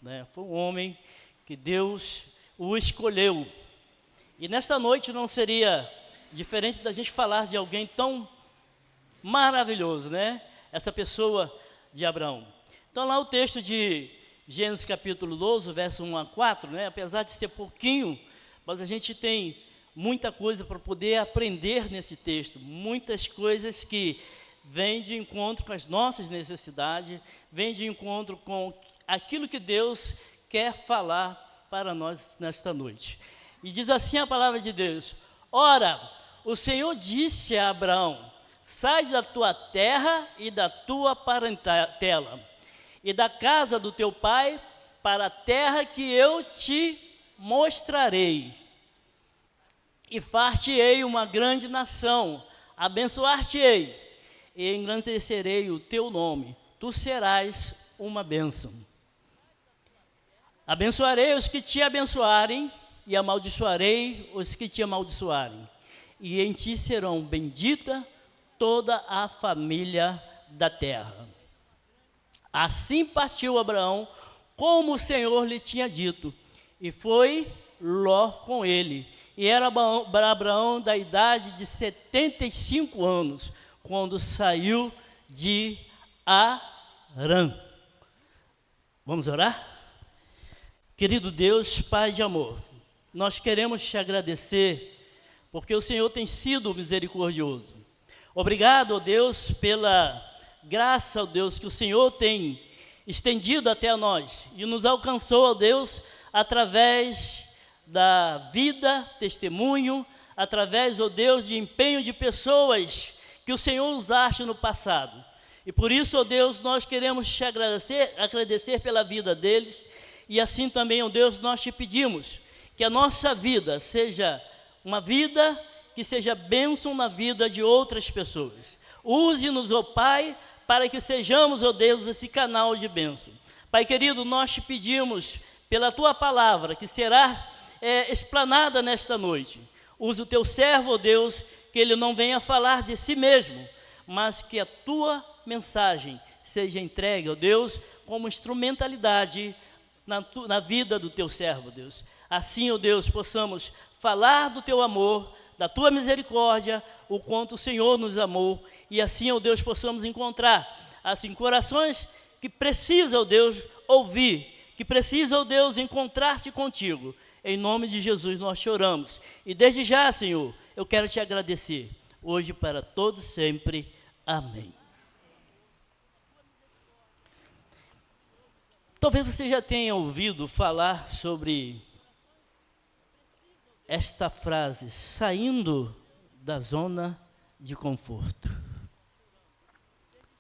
né? Foi um homem que Deus o escolheu. E nesta noite não seria diferente da gente falar de alguém tão maravilhoso, né? Essa pessoa de Abraão. Então lá o texto de Gênesis capítulo 12, verso 1 a 4, né? Apesar de ser pouquinho, mas a gente tem muita coisa para poder aprender nesse texto, muitas coisas que vêm de encontro com as nossas necessidades, vêm de encontro com aquilo que Deus quer falar para nós nesta noite. E diz assim a palavra de Deus: ora, o Senhor disse a Abraão: sai da tua terra e da tua parentela, e da casa do teu pai, para a terra que eu te mostrarei. E far-te-ei uma grande nação, abençoar-te-ei, e engrandecerei o teu nome. Tu serás uma bênção. Abençoarei os que te abençoarem, e amaldiçoarei os que te amaldiçoarem. E em ti serão bendita toda a família da terra. Assim partiu Abraão, como o Senhor lhe tinha dito, e foi Ló com ele. E era Abraão da idade de 75 anos, quando saiu de Harã. Vamos orar? Querido Deus, Pai de amor, nós queremos te agradecer, porque o Senhor tem sido misericordioso. Obrigado, ó Deus, pela graça, ó Deus, que o Senhor tem estendido até a nós e nos alcançou, ó Deus, através da vida, testemunho, através, ó Deus, de empenho de pessoas que o Senhor usaste no passado. E por isso, ó Deus, nós queremos te agradecer pela vida deles, e assim também, ó Deus, nós te pedimos que a nossa vida seja uma vida que seja bênção na vida de outras pessoas. Use-nos, ó Pai, para que sejamos, ó Deus, esse canal de bênção. Pai querido, nós te pedimos pela tua palavra, que será explanada nesta noite. Use o teu servo, ó Deus, que ele não venha falar de si mesmo, mas que a tua mensagem seja entregue, ó Deus, como instrumentalidade na vida do teu servo, Deus. Assim, ó Deus, possamos falar do teu amor, da tua misericórdia, o quanto o Senhor nos amou, e assim, ó Deus, possamos encontrar, assim, corações que precisam, ó Deus, ouvir, que precisam, ó Deus, encontrar-se contigo. Em nome de Jesus nós te oramos. E desde já, Senhor, eu quero te agradecer, hoje para todos sempre. Amém. Talvez você já tenha ouvido falar sobre esta frase: saindo da zona de conforto.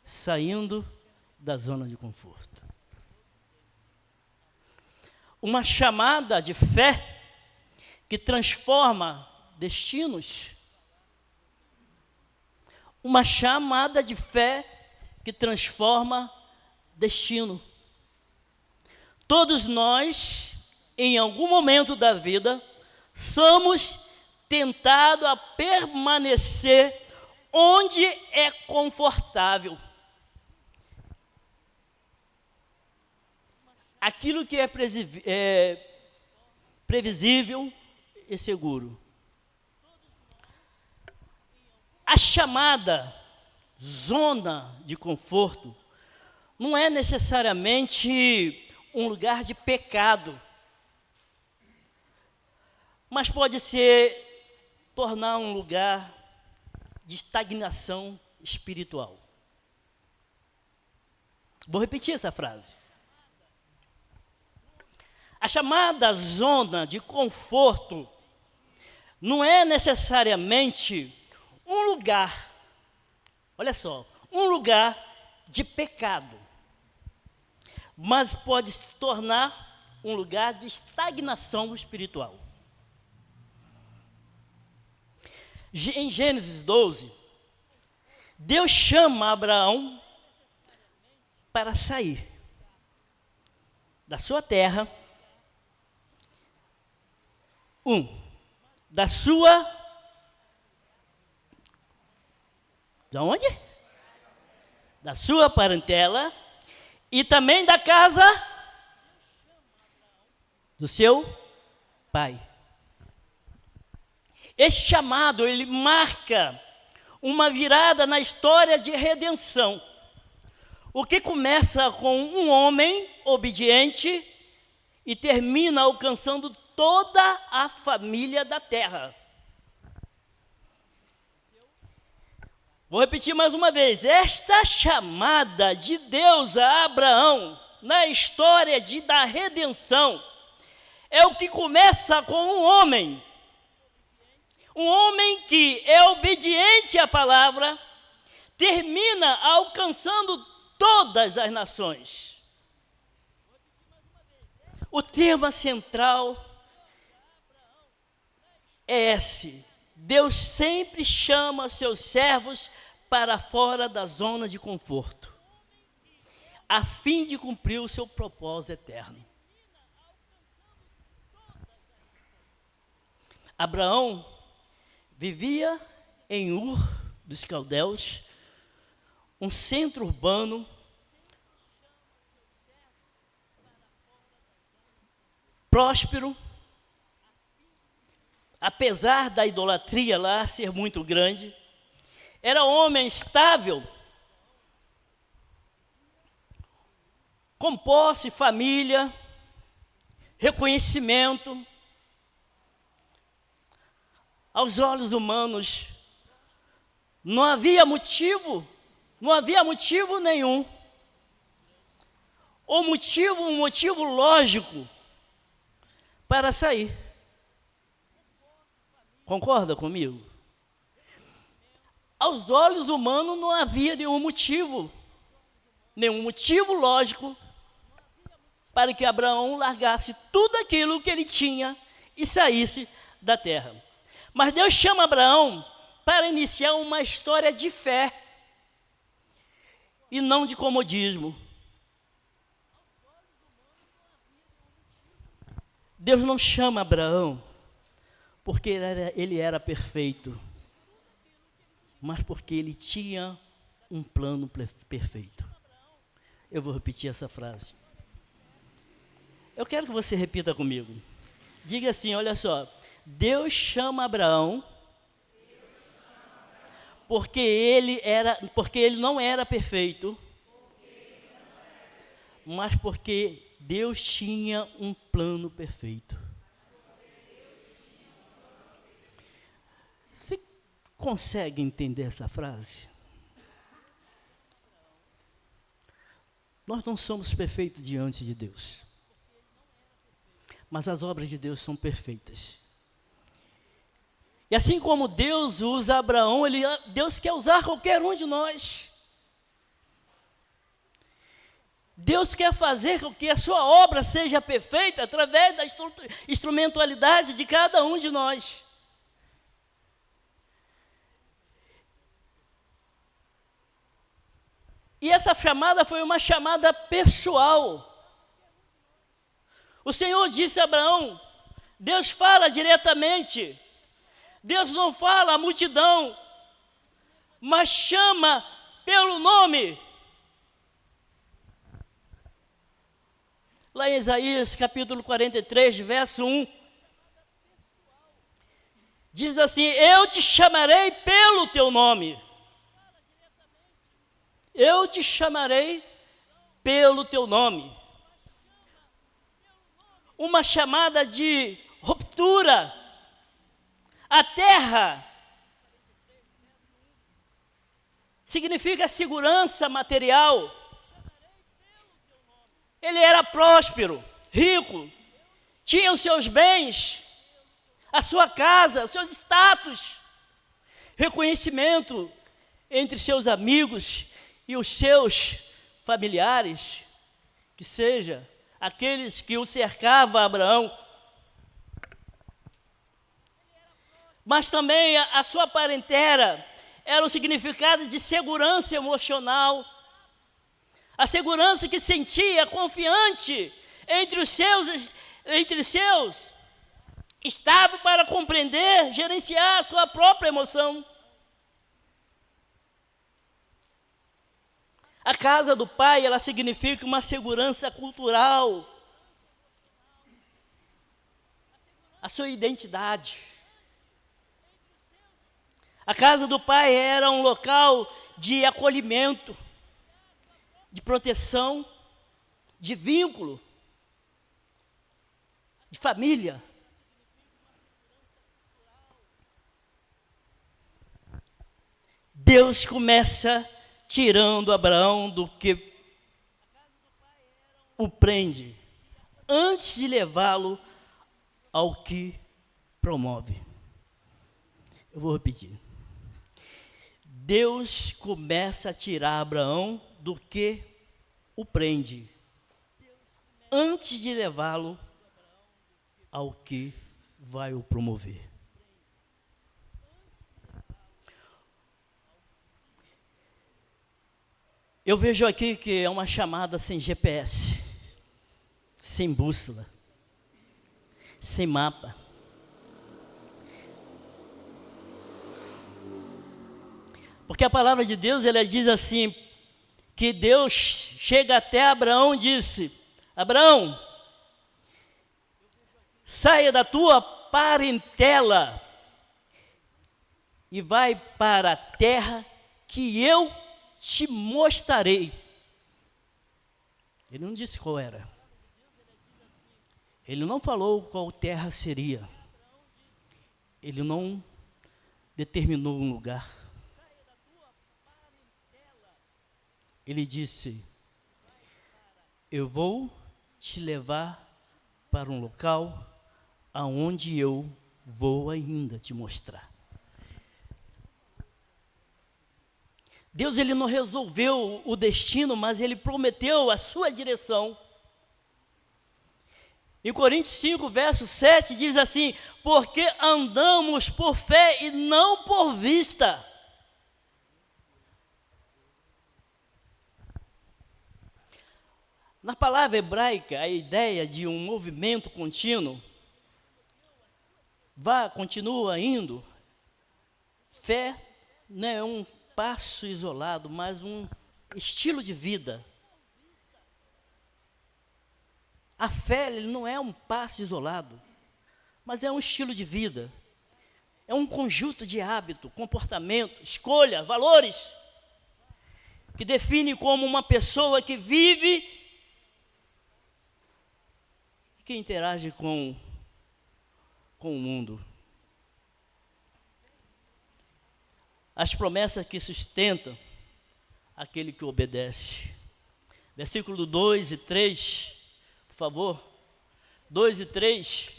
Saindo da zona de conforto. Uma chamada de fé que transforma destinos. Uma chamada de fé que transforma destino. Todos nós, em algum momento da vida, somos tentados a permanecer onde é confortável. Aquilo que é previsível e seguro. A chamada zona de conforto não é necessariamente um lugar de pecado, mas pode tornar um lugar de estagnação espiritual. Vou repetir essa frase. A chamada zona de conforto não é necessariamente um lugar, olha só, um lugar de pecado, mas pode se tornar um lugar de estagnação espiritual. Em Gênesis 12, Deus chama Abraão para sair da sua terra, da sua... De onde? Da sua parentela e também da casa do seu pai. Este chamado, ele marca uma virada na história de redenção. O que começa com um homem obediente e termina alcançando toda a família da terra. Vou repetir mais uma vez. Esta chamada de Deus a Abraão na história da redenção é o que começa com um homem que é obediente à palavra, termina alcançando todas as nações. O tema central é esse: Deus sempre chama seus servos para fora da zona de conforto, a fim de cumprir o seu propósito eterno. Abraão vivia em Ur dos Caldeus, um centro urbano, próspero, apesar da idolatria lá ser muito grande. Era um homem estável, com posse, família, reconhecimento. Aos olhos humanos, não havia motivo nenhum, ou um motivo lógico para sair. Concorda comigo? Aos olhos humanos não havia nenhum motivo lógico para que Abraão largasse tudo aquilo que ele tinha e saísse da terra. Mas Deus chama Abraão para iniciar uma história de fé e não de comodismo. Deus não chama Abraão porque ele era perfeito, mas porque ele tinha um plano perfeito. Eu vou repetir essa frase. Eu quero que você repita comigo. Diga assim, olha só. Deus chama Abraão porque ele não era perfeito, mas porque Deus tinha um plano perfeito. Você consegue entender essa frase? Nós não somos perfeitos diante de Deus, mas as obras de Deus são perfeitas. E assim como Deus usa Abraão, Deus quer usar qualquer um de nós. Deus quer fazer com que a sua obra seja perfeita através da instrumentalidade de cada um de nós. E essa chamada foi uma chamada pessoal. O Senhor disse a Abraão, Deus fala diretamente. Deus não fala à multidão, mas chama pelo nome. Lá em Isaías capítulo 43, verso 1, diz assim, eu te chamarei pelo teu nome. Eu te chamarei pelo teu nome. Uma chamada de ruptura. A terra significa segurança material. Ele era próspero, rico, tinha os seus bens, a sua casa, os seus status, reconhecimento entre seus amigos e os seus familiares, que seja aqueles que o cercavam, Abraão. Mas também a sua parentela era o significado de segurança emocional, a segurança que sentia confiante entre os seus, estável para compreender, gerenciar a sua própria emoção. A casa do pai, ela significa uma segurança cultural. a sua identidade. A casa do pai era um local de acolhimento, de proteção, de vínculo, de família. Deus começa tirando Abraão do que o prende, antes de levá-lo ao que promove. Eu vou repetir. Deus começa a tirar Abraão do que o prende, antes de levá-lo ao que vai o promover. Eu vejo aqui que é uma chamada sem GPS, sem bússola, sem mapa. Porque a palavra de Deus, ela diz assim, que Deus chega até Abraão e disse: Abraão, saia da tua parentela e vai para a terra que eu te mostrarei. Ele não disse qual era. Ele não falou qual terra seria. Ele não determinou um lugar. Ele disse: eu vou te levar para um local aonde eu vou ainda te mostrar. Deus, ele não resolveu o destino, mas ele prometeu a sua direção. Em Coríntios 5, verso 7, diz assim: porque andamos por fé e não por vista. Na palavra hebraica, a ideia de um movimento contínuo, continua indo. Fé não é um passo isolado, mas um estilo de vida. A fé, ele não é um passo isolado, mas é um estilo de vida. É um conjunto de hábito, comportamento, escolha, valores, que define como uma pessoa que vive e que interage com o mundo. As promessas que sustentam aquele que obedece. Versículo 2 e 3, por favor. 2 e 3.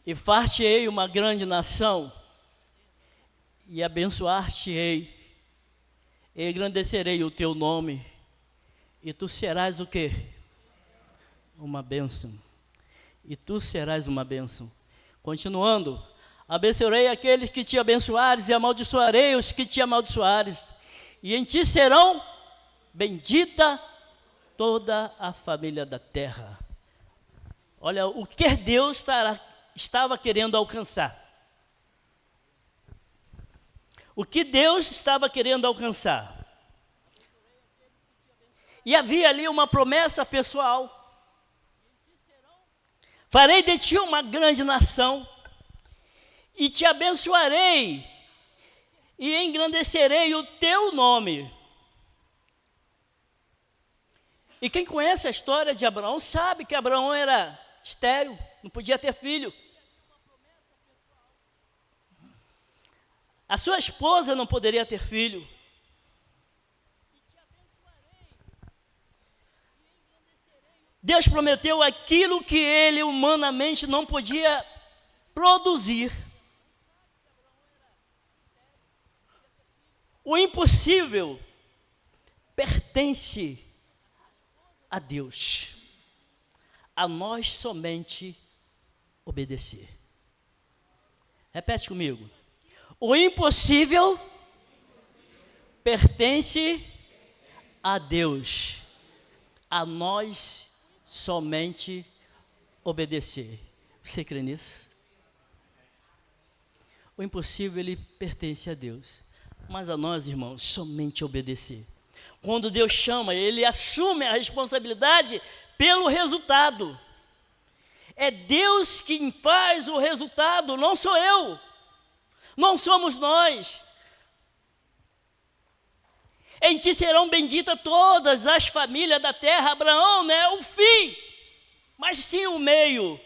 E far-te-ei uma grande nação, e abençoar-te-ei, e engrandecerei o teu nome, e tu serás o quê? Uma bênção. E tu serás uma bênção. Continuando, abençoarei aqueles que te abençoares, e amaldiçoarei os que te amaldiçoares, e em ti serão bendita toda a família da terra. Olha, o que Deus estava querendo alcançar. O que Deus estava querendo alcançar. E havia ali uma promessa pessoal. Farei de ti uma grande nação, e te abençoarei, e engrandecerei o teu nome. E quem conhece a história de Abraão sabe que Abraão era estéril, não podia ter filho. A sua esposa não poderia ter filho. Deus prometeu aquilo que ele humanamente não podia produzir. O impossível pertence a Deus. A nós somente obedecer. Repete comigo. O impossível pertence a Deus. A nós somente obedecer. Você crê nisso? O impossível, ele pertence a Deus. Mas a nós, irmãos, somente obedecer. Quando Deus chama, Ele assume a responsabilidade pelo resultado. É Deus quem faz o resultado, não sou eu. Não somos nós. Em ti serão benditas todas as famílias da terra. Abraão não é o fim, mas sim o meio.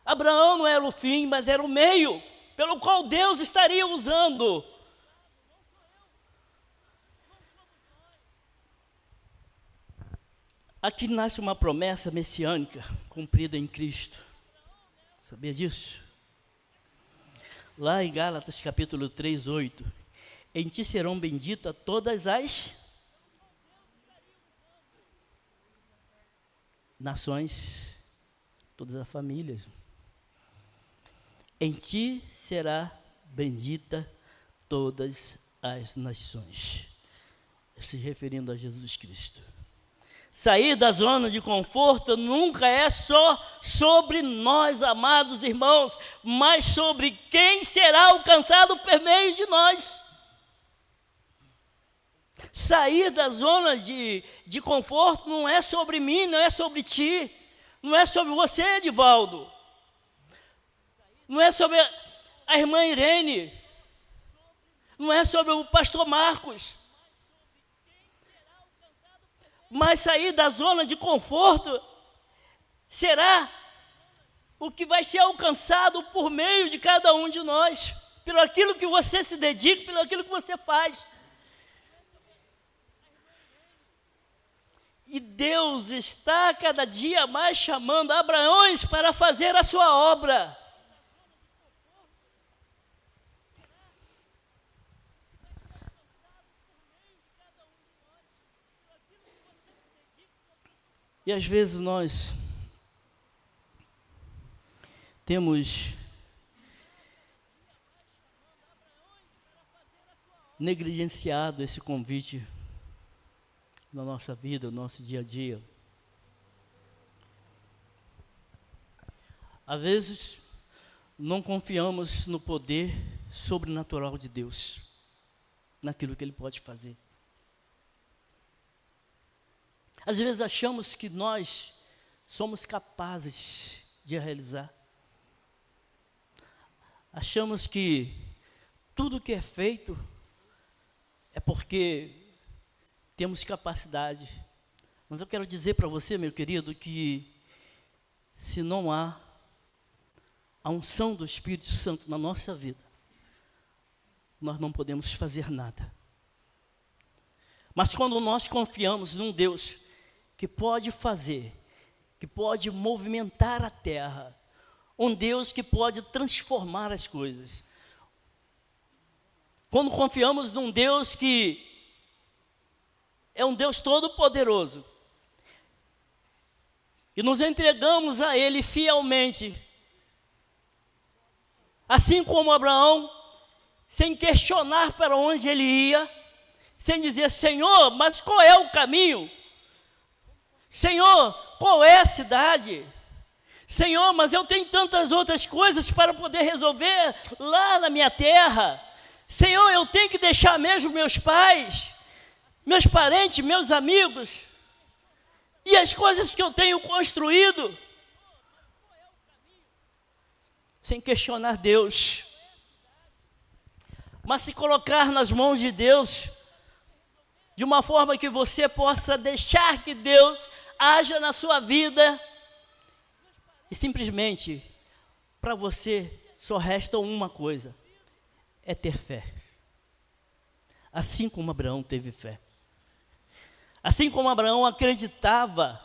Abraão não era o fim, mas era o meio, pelo qual Deus estaria usando. Aqui nasce uma promessa messiânica, cumprida em Cristo. Sabia disso? Lá em Gálatas capítulo 3, 8. Em ti serão benditas todas as nações, todas as famílias. Em ti será bendita todas as nações. Se referindo a Jesus Cristo. Sair da zona de conforto nunca é só sobre nós, amados irmãos, mas sobre quem será alcançado por meio de nós. Sair da zona de conforto não é sobre mim, não é sobre ti, não é sobre você, Edivaldo, não é sobre a irmã Irene, não é sobre o pastor Marcos. Mas sair da zona de conforto será o que vai ser alcançado por meio de cada um de nós, pelo aquilo que você se dedica, pelo aquilo que você faz. E Deus está cada dia mais chamando Abraões para fazer a sua obra. E às vezes nós temos negligenciado esse convite na nossa vida, no nosso dia a dia. Às vezes não confiamos no poder sobrenatural de Deus, naquilo que Ele pode fazer. Às vezes achamos que nós somos capazes de realizar. Achamos que tudo que é feito é porque temos capacidade. Mas eu quero dizer para você, meu querido, que se não há a unção do Espírito Santo na nossa vida, nós não podemos fazer nada. Mas quando nós confiamos num Deus que pode fazer, que pode movimentar a terra, um Deus que pode transformar as coisas. Quando confiamos num Deus que é um Deus todo-poderoso, e nos entregamos a Ele fielmente, assim como Abraão, sem questionar para onde ele ia, sem dizer, Senhor, mas qual é o caminho? Senhor, qual é a cidade? Senhor, mas eu tenho tantas outras coisas para poder resolver lá na minha terra. Senhor, eu tenho que deixar mesmo meus pais, meus parentes, meus amigos, e as coisas que eu tenho construído, sem questionar Deus, mas se colocar nas mãos de Deus, de uma forma que você possa deixar que Deus haja na sua vida, e simplesmente, para você, só resta uma coisa, é ter fé. Assim como Abraão teve fé. Assim como Abraão acreditava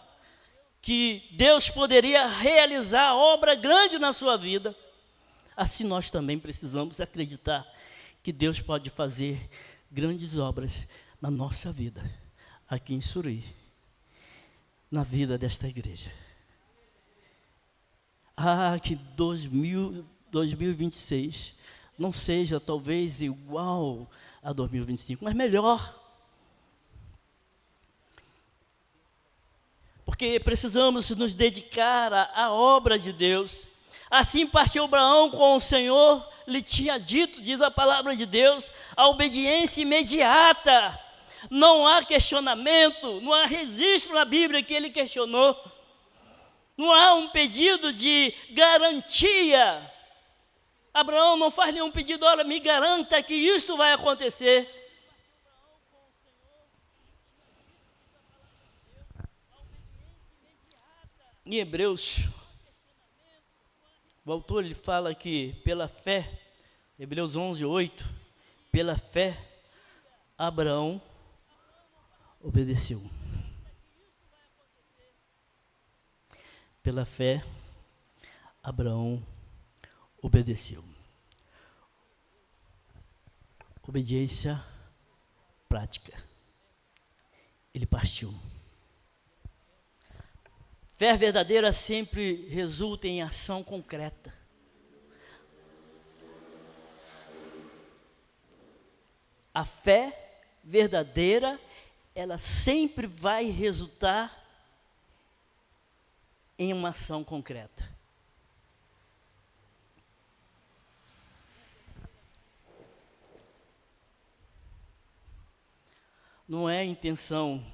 que Deus poderia realizar obra grande na sua vida, assim nós também precisamos acreditar que Deus pode fazer grandes obras na nossa vida, aqui em Suruí, na vida desta igreja. Que 2026 não seja talvez igual a 2025, mas melhor. Porque precisamos nos dedicar à obra de Deus. Assim partiu Abraão com o Senhor lhe tinha dito, diz a palavra de Deus, a obediência imediata. Não há questionamento, não há registro na Bíblia que ele questionou. Não há um pedido de garantia. Abraão não faz nenhum pedido, olha, me garanta que isto vai acontecer. Em Hebreus, o autor ele fala que pela fé, Hebreus 11:8, pela fé, Abraão obedeceu. Pela fé, Abraão obedeceu. Obediência prática. Ele partiu. Fé verdadeira sempre resulta em ação concreta. A fé verdadeira, ela sempre vai resultar em uma ação concreta. Não é a intenção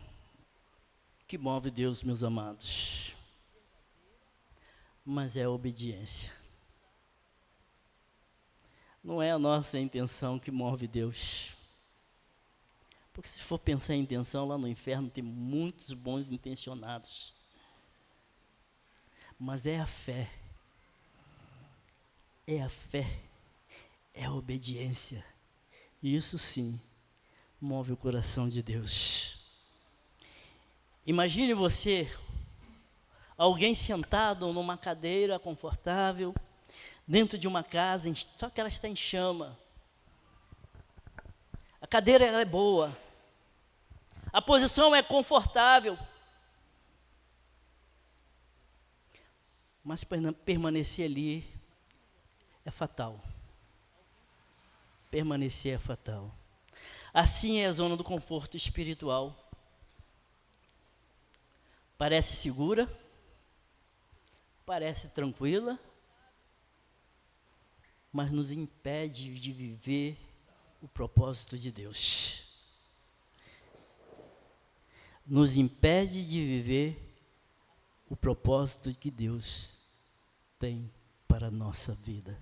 que move Deus, meus amados, mas é a obediência. Não é a nossa intenção que move Deus. Porque se for pensar em intenção, lá no inferno tem muitos bons intencionados. Mas é a fé. É a fé. É a obediência. E isso sim move o coração de Deus. Imagine você, alguém sentado numa cadeira confortável, dentro de uma casa, só que ela está em chama. A cadeira ela é boa, a posição é confortável, mas permanecer ali é fatal. Permanecer é fatal. Assim é a zona do conforto espiritual. Parece segura, parece tranquila, mas nos impede de viver o propósito de Deus. Nos impede de viver o propósito que Deus tem para a nossa vida.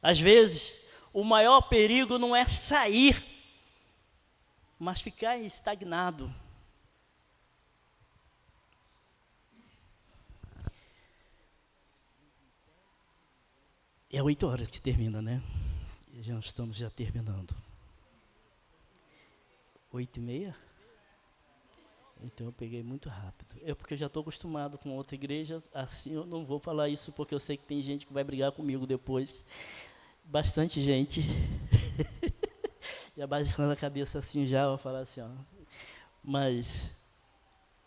Às vezes, o maior perigo não é sair, mas ficar estagnado. É 8 horas que termina, né? Já estamos terminando. 8:30? Então eu peguei muito rápido. É porque eu já estou acostumado com outra igreja, assim eu não vou falar isso porque eu sei que tem gente que vai brigar comigo depois. Bastante gente. Já baixando a cabeça assim já, vou falar assim, ó. Mas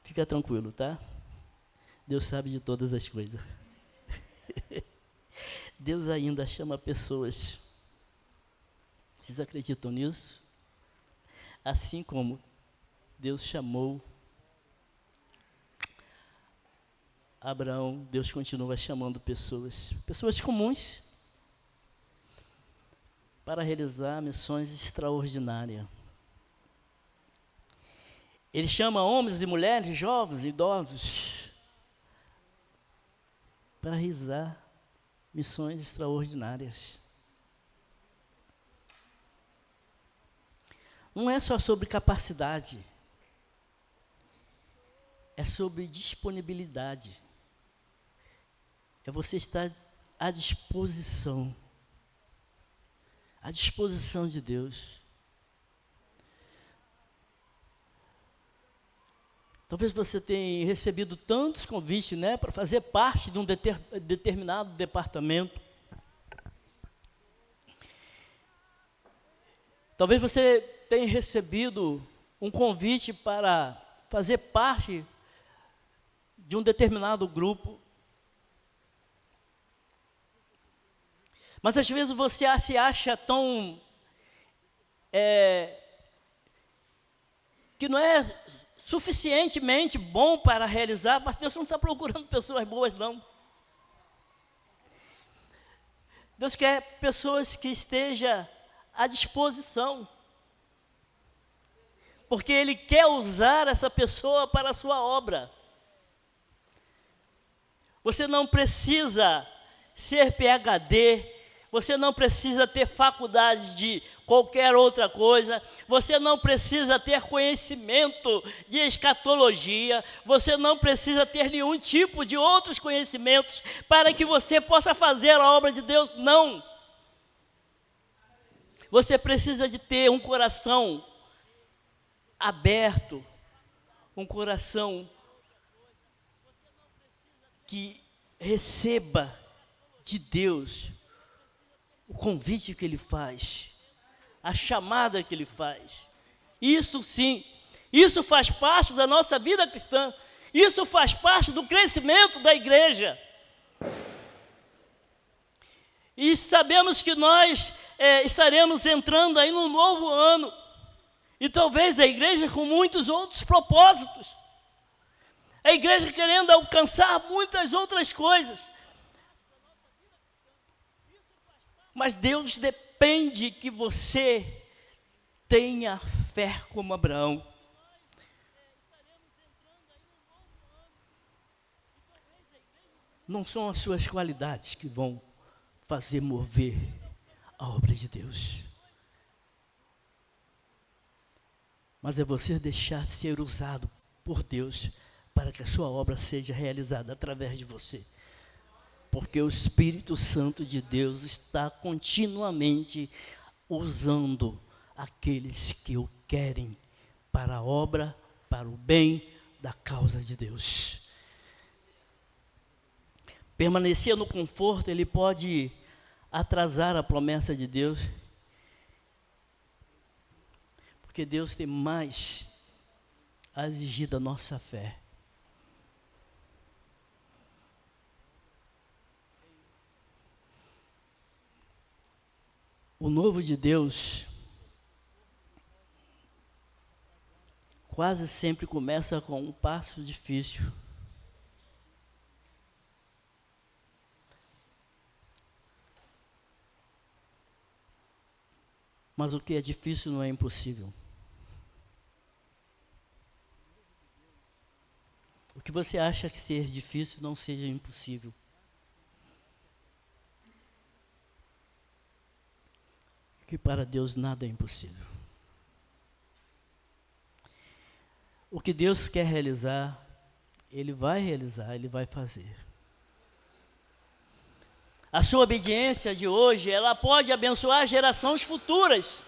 fica tranquilo, tá? Deus sabe de todas as coisas. Deus ainda chama pessoas. Vocês acreditam nisso? Assim como Deus chamou Abraão, Deus continua chamando pessoas comuns, para realizar missões extraordinárias. Ele chama homens e mulheres, jovens, idosos, para realizar missões extraordinárias. Não é só sobre capacidade, é sobre disponibilidade. É você estar à disposição de Deus. Talvez você tenha recebido tantos convites, né, para fazer parte de um determinado departamento. Talvez você tenha recebido um convite para fazer parte de um determinado grupo. Mas às vezes você se acha tão que não é suficientemente bom para realizar, mas Deus não está procurando pessoas boas, não. Deus quer pessoas que estejam à disposição, porque Ele quer usar essa pessoa para a sua obra. Você não precisa ser PhD, você não precisa ter faculdade de qualquer outra coisa, você não precisa ter conhecimento de escatologia, você não precisa ter nenhum tipo de outros conhecimentos para que você possa fazer a obra de Deus, não. Você precisa de ter um coração aberto, um coração que receba de Deus o convite que Ele faz, a chamada que Ele faz. Isso sim, isso faz parte da nossa vida cristã, isso faz parte do crescimento da igreja. E sabemos que nós estaremos entrando aí num novo ano, e talvez a igreja com muitos outros propósitos, a igreja querendo alcançar muitas outras coisas. Mas Deus depende que você tenha fé como Abraão. Não são as suas qualidades que vão fazer mover a obra de Deus, mas é você deixar ser usado por Deus para que a sua obra seja realizada através de você. Porque o Espírito Santo de Deus está continuamente usando aqueles que o querem para a obra, para o bem da causa de Deus. Permanecer no conforto, ele pode atrasar a promessa de Deus, porque Deus tem mais a exigir da nossa fé. O novo de Deus quase sempre começa com um passo difícil. Mas o que é difícil não é impossível. O que você acha que ser difícil não seja impossível. Que para Deus nada é impossível. O que Deus quer realizar, Ele vai fazer. A sua obediência de hoje, ela pode abençoar gerações futuras.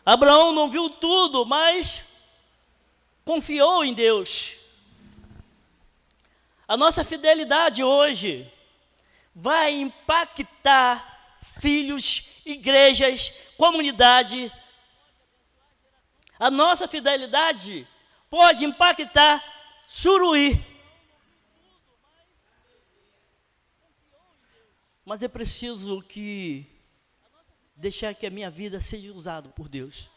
Abraão não viu tudo, mas confiou em Deus. A nossa fidelidade hoje vai impactar filhos, igrejas, comunidade. A nossa fidelidade pode impactar Suruí. Mas eu preciso deixar que a minha vida seja usada por Deus.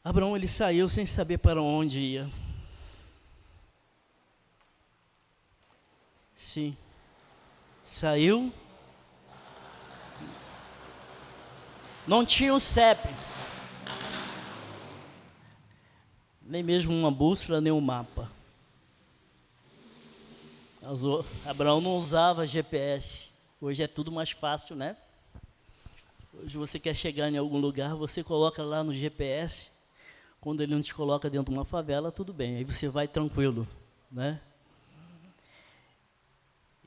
Abraão, ele saiu sem saber para onde ia. Sim, saiu, não tinha um CEP, nem mesmo uma bússola, nem um mapa. Abraão não usava GPS. Hoje é tudo mais fácil, né? Hoje você quer chegar em algum lugar, você coloca lá no GPS. Quando ele não te coloca dentro de uma favela, tudo bem, aí você vai tranquilo, né?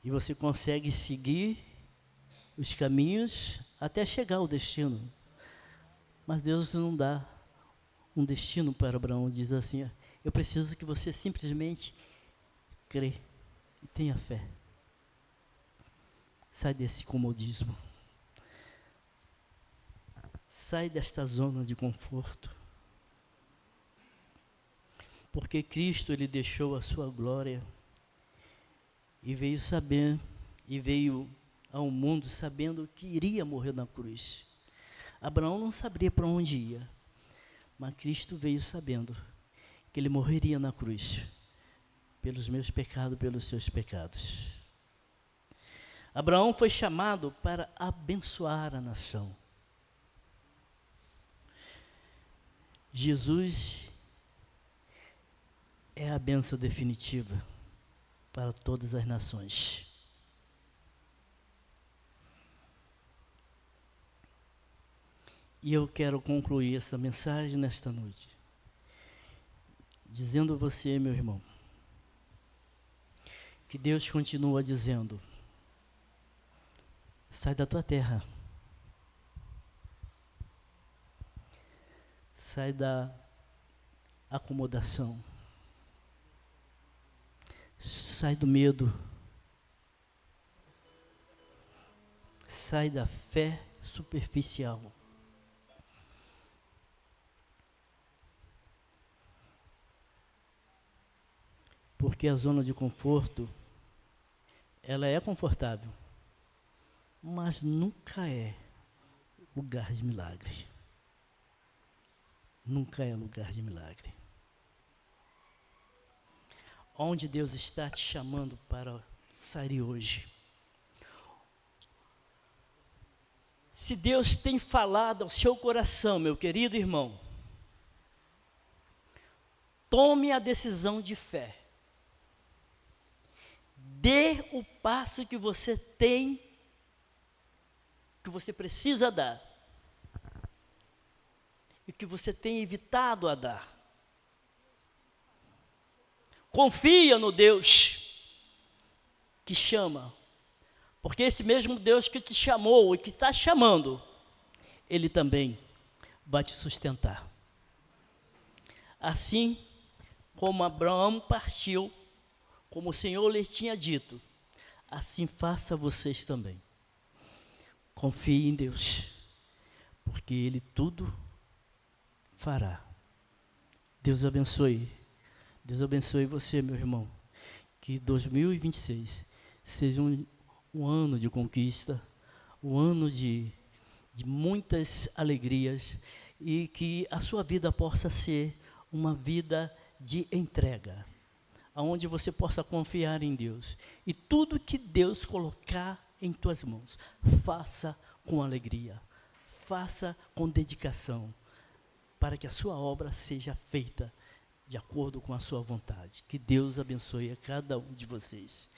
E você consegue seguir os caminhos até chegar ao destino. Mas Deus não dá um destino para Abraão, diz assim: eu preciso que você simplesmente crê e tenha fé. Sai desse comodismo. Sai desta zona de conforto. Porque Cristo, ele deixou a sua glória e veio ao mundo sabendo que iria morrer na cruz. Abraão não sabia para onde ia, mas Cristo veio sabendo que ele morreria na cruz, pelos meus pecados, pelos seus pecados. Abraão foi chamado para abençoar a nação. Jesus é a bênção definitiva para todas as nações. E eu quero concluir essa mensagem nesta noite, dizendo a você, meu irmão, que Deus continua dizendo: sai da tua terra, sai da acomodação, sai do medo, sai da fé superficial. Porque a zona de conforto, ela é confortável, mas nunca é lugar de milagre. Nunca é lugar de milagre. Onde Deus está te chamando para sair hoje? Se Deus tem falado ao seu coração, meu querido irmão, tome a decisão de fé. Dê o passo que você tem, que você precisa dar, e que você tem evitado a dar. Confia no Deus que chama, porque esse mesmo Deus que te chamou e que está chamando, Ele também vai te sustentar. Assim como Abraão partiu, como o Senhor lhe tinha dito, assim faça vocês também. Confie em Deus, porque Ele tudo fará. Deus abençoe. Deus abençoe você, meu irmão. Que 2026 seja um ano de conquista, um ano de muitas alegrias, e que a sua vida possa ser uma vida de entrega, onde você possa confiar em Deus. E tudo que Deus colocar em tuas mãos, faça com alegria, faça com dedicação, para que a sua obra seja feita de acordo com a sua vontade. Que Deus abençoe a cada um de vocês.